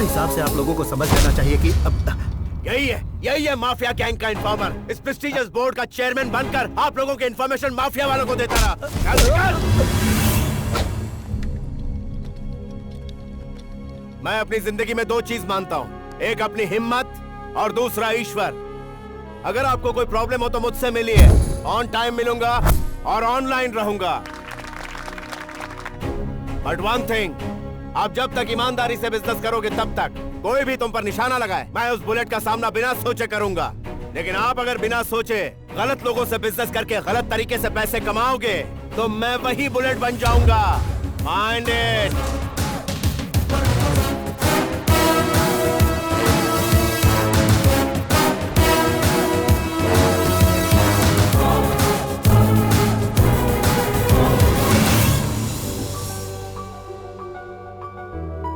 हिसाब से आप लोगों को समझ लेना चाहिए कि अब यही है माफिया गैंग का इन्फॉर्मर। इस प्रेस्टिजियस बोर्ड का चेयरमैन बनकर आप लोगों के इन्फॉर्मेशन माफिया वालों को देता रहा। मैं अपनी जिंदगी में 2 चीज मानता हूँ, एक अपनी हिम्मत और दूसरा ईश्वर। अगर आपको कोई प्रॉब्लम हो तो मुझसे मिलिए, ऑन टाइम मिलूंगा और ऑनलाइन रहूंगा। बट वन थिंग, आप जब तक ईमानदारी से बिजनेस करोगे तब तक कोई भी तुम पर निशाना लगाए, मैं उस बुलेट का सामना बिना सोचे करूंगा। लेकिन आप अगर बिना सोचे गलत लोगों से बिजनेस करके गलत तरीके से पैसे कमाओगे तो मैं वही बुलेट बन जाऊंगा। Mind it.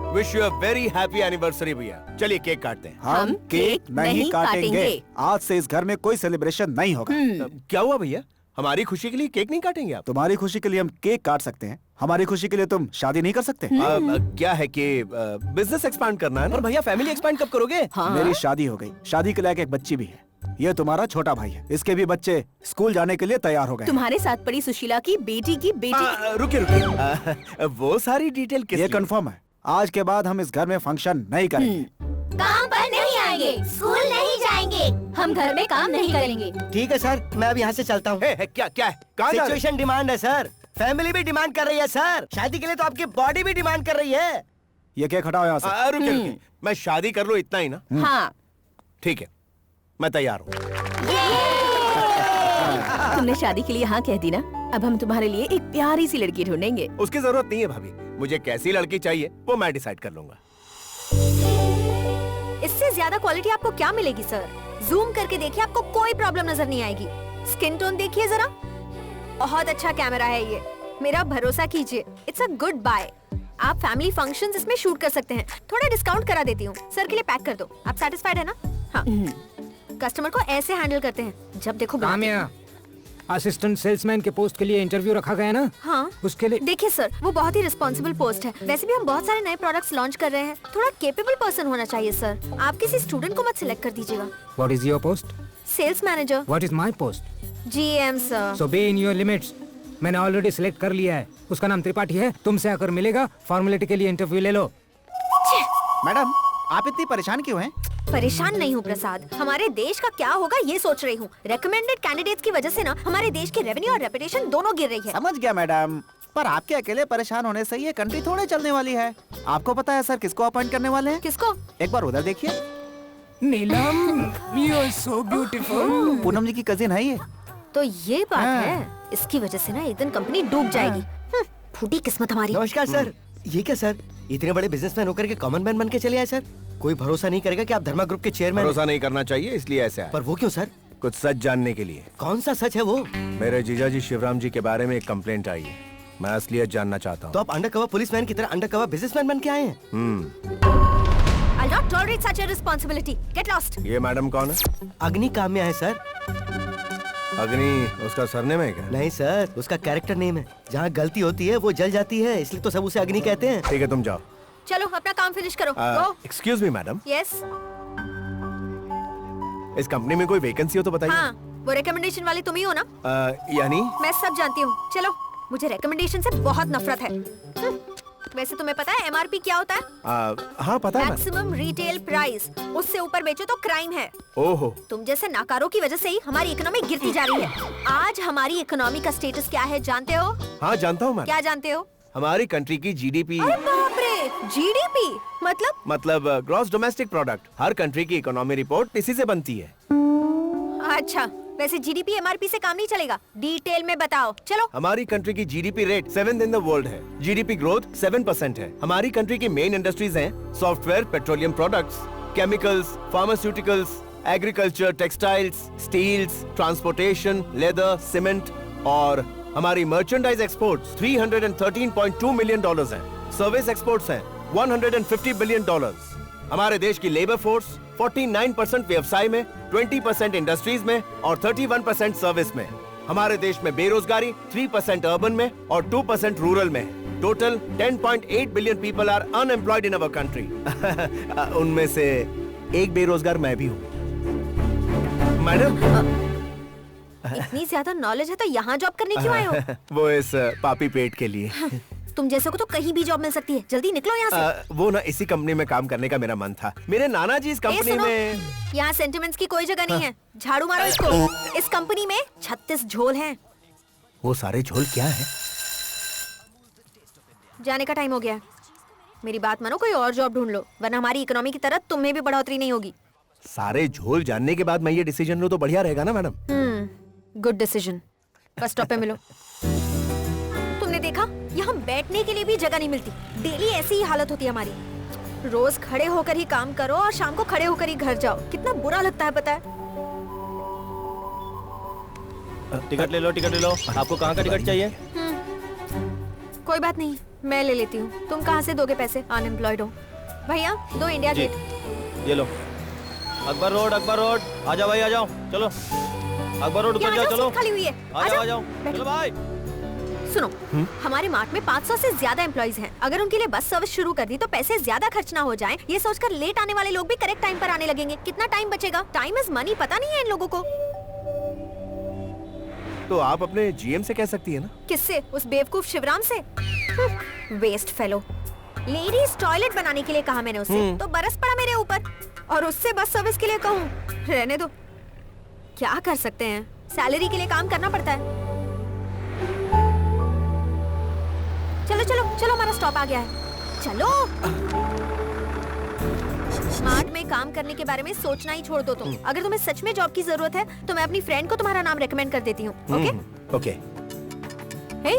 Wish you a very happy anniversary भैया। चलिए केक काटते हैं। हम केक नहीं काटेंगे। आज से इस घर में कोई सेलिब्रेशन नहीं होगा। क्या हुआ भैया? हमारी खुशी के लिए केक नहीं काटेंगे आप? तुम्हारी खुशी के लिए हम केक काट सकते हैं, हमारी खुशी के लिए तुम शादी नहीं कर सकते? क्या है कि बिजनेस एक्सपांड करना है ना। और भैया फैमिली एक्सपेंड कब करोगे? हाँ? मेरी शादी हो गई, शादी के लायक एक बच्ची भी है। ये तुम्हारा छोटा भाई है, इसके भी बच्चे स्कूल जाने के लिए तैयार हो गए। तुम्हारे साथ पड़ी सुशीला की बेटी की बेटी। रुकिए वो सारी डिटेल किस ये लिए? कंफर्म है, आज के बाद हम इस घर में फंक्शन नहीं करेंगे। काम पर नहीं आएंगे, स्कूल नहीं जाएंगे, हम घर में काम नहीं करेंगे। ठीक है सर, मैं अब यहाँ से चलता हूँ। क्या है? कहाँ जा रहे? सिचुएशन डिमांड है सर, फैमिली भी डिमांड कर रही है सर, शादी के लिए तो आपकी बॉडी भी डिमांड कर रही है। ये केक हटाओ यहाँ से। रुकिए, मैं शादी कर लूँ इतना ही ना? हाँ। ठीक है, मैं तैयार हूँ। तुमने शादी के लिए हाँ कह दी ना, अब हम तुम्हारे लिए एक प्यारी सी लड़की ढूंढेंगे। उसकी जरूरत नहीं है भाभी, मुझे कैसी लड़की चाहिए वो मैं डिसाइड कर लूंगा। इससे ज्यादा क्वालिटी आपको क्या मिलेगी सर? जूम करके देखिए, आपको कोई प्रॉब्लम नजर नहीं आएगी। स्किन टोन देखिए जरा, बहुत अच्छा कैमरा है ये, मेरा भरोसा कीजिए। It's a good buy. आप फैमिली फंक्शंस इसमें शूट कर सकते हैं। थोड़ा डिस्काउंट करा देती हूँ, सर के लिए पैक कर दो। आप सेटिस्फाइड है ना? हाँ। कस्टमर को ऐसे हैंडल करते हैं, जब देखो काम्या, असिस्टेंट सेल्समैन के पोस्ट के लिए इंटरव्यू रखा गया ना? हाँ। उसके लिए देखिए सर, वो बहुत ही रिस्पॉन्सिबल पोस्ट है। वैसे भी हम बहुत सारे नए प्रोडक्ट्स लॉन्च कर रहे हैं, थोड़ा केपेबल पर्सन होना चाहिए सर। आप किसी स्टूडेंट को मत सिलेक्ट कर दीजिएगा। What is your post? Sales manager. What is my post? GM sir. So be in your limits. मैंने ऑलरेडी सिलेक्ट कर लिया है, उसका नाम त्रिपाठी है। तुमसे आकर मिलेगा, फॉर्मेलिटी के लिए इंटरव्यू ले लो। मैडम, आप इतनी परेशान क्यों हैं? परेशान नहीं हूँ प्रसाद, हमारे देश का क्या होगा ये सोच रही हूँ। रेकमेंडेड कैंडिडेट्स की वजह से ना हमारे देश की रेवेन्यू और रेपुटेशन दोनों गिर रही है। समझ गया मैडम, पर आपके अकेले परेशान होने से ये कंट्री थोड़े चलने वाली है। आपको पता है सर किसको अपॉइंट करने वाले हैं? किसको? एक बार उधर देखिए। Neelam, you are so beautiful. Poonam ji की कजिन है ये। तो ये बात है, इसकी वजह से ना एक दिन कंपनी डूब जाएगी। फूटी किस्मत हमारी। नमस्कार सर। ये क्या सर, इतने बड़े बिजनेसमैन होकर के कॉमन मैन बन के चले आए सर? कोई भरोसा नहीं करेगा कि आप धर्मा ग्रुप के चेयरमैन? भरोसा नहीं करना चाहिए, इसलिए ऐसा है। पर वो क्यों सर? कुछ सच जानने के लिए। कौन सा सच है वो? मेरे जीजा जी शिवराम जी के बारे में एक कंप्लेंट आई है, मैं असलियत जानना चाहता हूँ। तो आप अंडरकवर पुलिसमैन की तरह अंडरकवर बिजनेसमैन बन के आए हैं? I'll not tolerate such a responsibility. Get lost. ये मैडम कौन है? अग्नि काम्या है सर। अग्नि उसका सरनेम है क्या? नहीं सर, उसका कैरेक्टर नेम है। जहाँ गलती होती है वो जल जाती है, इसलिए तो सब उसे अग्नि कहते हैं। ठीक है, तुम जाओ। चलो अपना काम फिनिश करो। Go. Excuse me madam, Yes. इस कंपनी में कोई वैकेंसी हो तो बताइए। हाँ, वो रिकमेंडेशन वाली तुम ही हो ना? यानी मैं सब जानती हूँ। चलो, मुझे रिकमेंडेशन से बहुत नफरत है। वैसे तुम्हें पता है एमआरपी क्या होता है? हाँ पता है। मैक्सिमम रिटेल प्राइस, उससे ऊपर बेचो तो क्राइम है। ओहो। तुम जैसे नाकारों की वजह से ही हमारी इकोनॉमी गिरती जा रही है। आज हमारी इकोनॉमी का स्टेटस क्या है जानते हो? हाँ जानता हूँ मैं। क्या जानते हो? हमारी कंट्री की जीडीपी। अरे बाप रे, जीडीपी मतलब ग्रॉस डोमेस्टिक प्रोडक्ट। हर कंट्री की इकोनॉमी रिपोर्ट इसी से बनती है। अच्छा, वैसे जीडीपी एमआरपी से काम नहीं चलेगा, डिटेल में बताओ। चलो। हमारी कंट्री की GDP rate 7th in the world है। जीडीपी ग्रोथ 7% है। हमारी कंट्री की मेन इंडस्ट्रीज हैं software, petroleum products, chemicals, pharmaceuticals, agriculture, textiles, steels, transportation, leather, cement. और हमारी मर्चेंडाइज एक्सपोर्ट्स $313.2 मिलियन हैं। सर्विस एक्सपोर्ट्स हैं $150 बिलियन। हमारे देश की लेबर फोर्स 49% व्यवसाय में, 20% इंडस्ट्रीज में और 31% सर्विस में। हमारे देश में बेरोजगारी 3% अर्बन में और 2% रूरल में। Total 10.8 billion people are unemployed in our country. उनमें से एक बेरोजगार मैं भी हूँ। मैडम, इतनी ज्यादा नॉलेज है तो यहाँ जॉब करने क्यों आए हो? वो इस पापी पेट के लिए। तुम जैसे को तो कहीं भी जॉब मिल सकती है, जल्दी निकलो यहाँ से। वो ना इसी कंपनी में काम करने का मेरा मन था। मेरे नाना जी इस कंपनी में। यहाँ सेंटिमेंट्स की कोई जगह नहीं है। झाड़ू मारो इसको। इस कंपनी में 36 झोल हैं। वो सारे झोल क्या है? जाने का टाइम हो गया। मेरी बात मानो, कोई और जॉब ढूंढ लो, वरना हमारी इकोनॉमी की तरह तुम्हें भी बढ़ोतरी नहीं होगी। सारे झोल जानने के बाद मैं ये डिसीजन लूं तो बढ़िया रहेगा ना madam? Good decision. Bus stop पे मिलो। तुमने देखा, यहाँ बैठने के लिए भी जगह नहीं मिलती। डेली ऐसी ही हालत होती है हमारी। रोज खड़े होकर ही काम करो और शाम को खड़े होकर ही घर जाओ। कितना बुरा लगता है पता है? टिकट ले लो, टिकट ले लो। आपको कहाँ का टिकट चाहिए? कोई बात नहीं, मैं ले लेती हूँ। तुम कहाँ से दोगे पैसे? अनएम्प्लॉयड हो। भैया, दो इंडिया जी। गेट। ये लो। Akbar road, Akbar road. आ जाओ भाई, आ जाओ। चलो अकबर रोड उतर जाओ। चलो खाली हुई है। आ जाओ, आ जाओ। चलो भाई। सुनो, हमारे मार्ट में 500 से ज्यादा एम्प्लॉइज हैं। अगर उनके लिए बस सर्विस शुरू कर दी तो पैसे ज्यादा खर्च ना हो जाएं। ये सोचकर लेट आने वाले लोग भी करेक्ट टाइम पर आने लगेंगे। कितना टाइम बचेगा? टाइम इज मनी, पता नहीं है इन लोगों को। तो आप अपने जीएम से कह सकती है ना? किससे? उस बेवकूफ शिवराम से? Waste fellow. लेडीज टॉयलेट बनाने के लिए कहा मैंने उससे, तो बरस पड़ा मेरे ऊपर। और उससे बस सर्विस के लिए कहूँ, रहने दो। क्या कर सकते हैं, सैलरी के लिए काम करना पड़ता है। चलो चलो चलो, हमारा स्टॉप आ गया है। चलो। स्मार्ट में काम करने के बारे में सोचना ही छोड़ दो तुम। अगर तुम्हें सच में जॉब की जरूरत है तो मैं अपनी फ्रेंड को तुम्हारा नाम रेकमेंड कर देती हूँ। Okay okay. हे,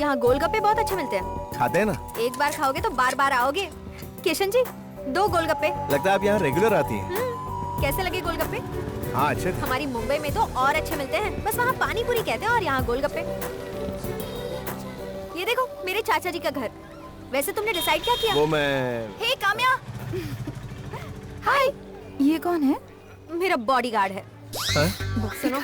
यहाँ गोलगप्पे बहुत अच्छे मिलते हैं। खाते हैं ना? एक बार खाओगे तो बार बार आओगे। किशन जी, 2 गोलगप्पे। लगता है आप यहाँ रेगुलर आती हैं। कैसे लगे गोलगप्पे? हाँ, अच्छे थे। हमारी मुंबई में तो और अच्छे मिलते हैं। बस वहाँ पानी पूरी कहते हैं और यहाँ गोलगप्पे। ये देखो, मेरे चाचा जी का घर। वैसे तुमने डिसाइड क्या किया? वो मैं। हे काम्या। हाय। ये कौन है? मेरा बॉडीगार्ड है। सुनो,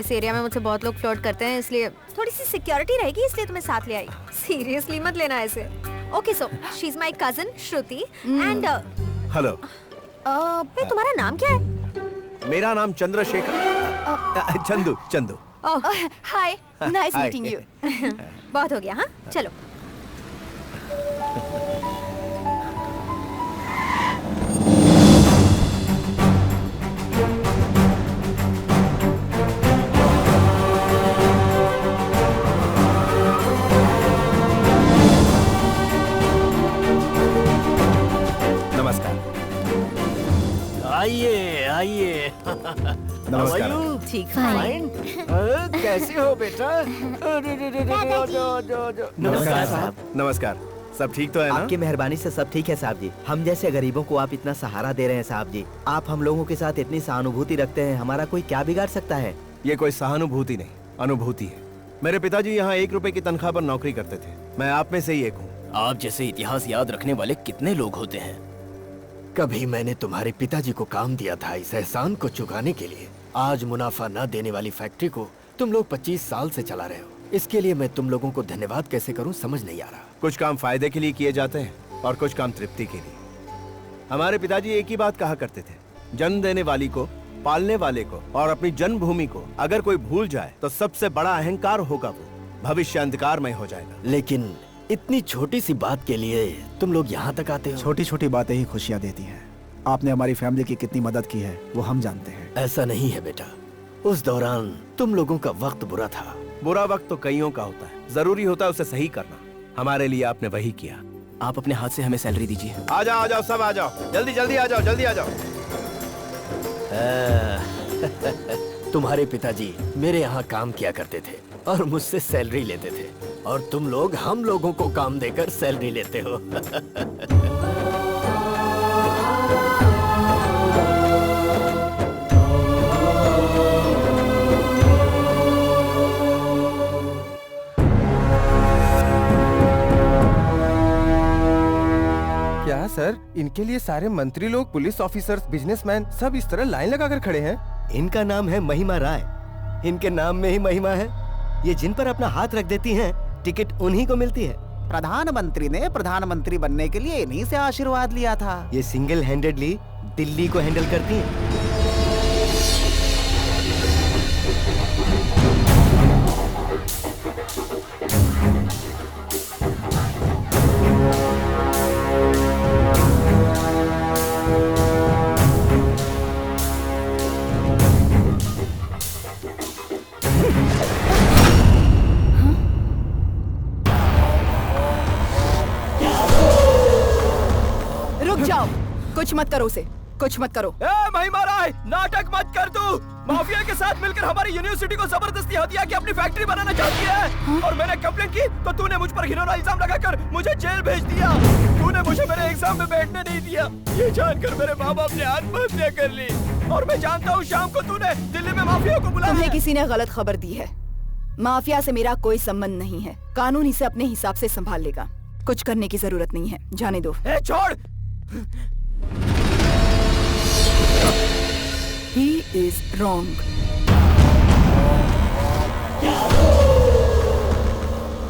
इस एरिया में मुझसे बहुत लोग फ्लर्ट करते हैं, इसलिए थोड़ी सी सिक्योरिटी रहेगी, इसलिए तुम्हें साथ ले आई। सीरियसली मत लेना ऐसे। Okay, so she is my cousin Shruti and hello. तुम्हारा नाम क्या है? मेरा नाम चंद्रशेखर। चंदू, चंदू। हाय, नाइस Hi. Meeting you. बहुत हो गया, हाँ चलो। नमस्कार। आइए आइए। नमस्कार। ठीक कैसे हो बेटा? नमस्कार साहब। नमस्कार। सब ठीक तो है ना? आपकी मेहरबानी से सब ठीक है साहब जी। हम जैसे गरीबों को आप इतना सहारा दे रहे हैं साहब जी। आप हम लोगों के साथ इतनी सहानुभूति रखते हैं, हमारा कोई क्या बिगाड़ सकता है? ये कोई सहानुभूति नहीं, अनुभूति है। मेरे पिताजी यहाँ 1 रुपए की तनख्वाह पर नौकरी करते थे। मैं आप में से ही एक हूँ। आप जैसे इतिहास याद रखने वाले कितने लोग होते हैं। कभी मैंने तुम्हारे पिताजी को काम दिया था इस एहसान को चुकाने के लिए। आज मुनाफा न देने वाली फैक्ट्री को तुम लोग 25 साल से चला रहे हो। इसके लिए मैं तुम लोगों को धन्यवाद कैसे करूं समझ नहीं आ रहा। कुछ काम फायदे के लिए किए जाते हैं और कुछ काम तृप्ति के लिए। हमारे पिताजी एक ही बात कहा करते थे, जन्म देने वाली को, पालने वाले को और अपनी जन्मभूमि को अगर कोई भूल जाए तो सबसे बड़ा अहंकार होगा वो भविष्य अंधकारमय हो जाएगा। लेकिन इतनी छोटी सी बात के लिए तुम लोग यहाँ तक आते हो। छोटी छोटी बातें ही खुशियाँ देती हैं। आपने हमारी फैमिली की कितनी मदद की है वो हम जानते हैं। ऐसा नहीं है बेटा, उस दौरान तुम लोगों का वक्त बुरा था। बुरा वक्त तो कईयों का होता है, जरूरी होता है उसे सही करना। हमारे लिए आपने वही किया। आप अपने हाथ से हमें सैलरी दीजिए। आ जाओ सब आ जाओ, जल्दी जल्दी आ जाओ, जल्दी आ जाओ। तुम्हारे पिताजी मेरे यहाँ काम किया करते थे और मुझसे सैलरी लेते थे, और तुम लोग हम लोगों को काम देकर सैलरी लेते हो। क्या सर, इनके लिए सारे मंत्री लोग, पुलिस ऑफिसर्स, बिजनेसमैन सब इस तरह लाइन लगाकर खड़े हैं? इनका नाम है महिमा राय। इनके नाम में ही महिमा है। ये जिन पर अपना हाथ रख देती हैं, टिकट उन्हीं को मिलती है। प्रधानमंत्री ने प्रधानमंत्री बनने के लिए इन्हीं से आशीर्वाद लिया था। ये सिंगल हैंडेडली दिल्ली को हैंडल करती है। रुक जाओ, कुछ मत करो उसे, कुछ मत करो। भाई महाराज, नाटक मत कर तू। माफिया के साथ मिलकर हमारी यूनिवर्सिटी को जबरदस्ती हथिया की अपनी फैक्ट्री बनाना चाहती है। और मैंने कंप्लेंट की तो तूने मुझ पर घिनौना इल्जाम लगाकर मुझे जेल भेज दिया। तूने मुझे मेरे एग्जाम में बैठने नहीं दिया। ये जानकर मेरे माँ बाप ने आत्महत्या कर ली। और मैं जानता हूँ शाम को तूने दिल्ली में माफिया को बुलाया। तुम्हें किसी ने गलत खबर दी है। माफिया से मेरा कोई संबंध नहीं है। कानून इसे अपने हिसाब से संभाल लेगा। कुछ करने की जरूरत नहीं है, जाने दो। छोड़। He is wrong.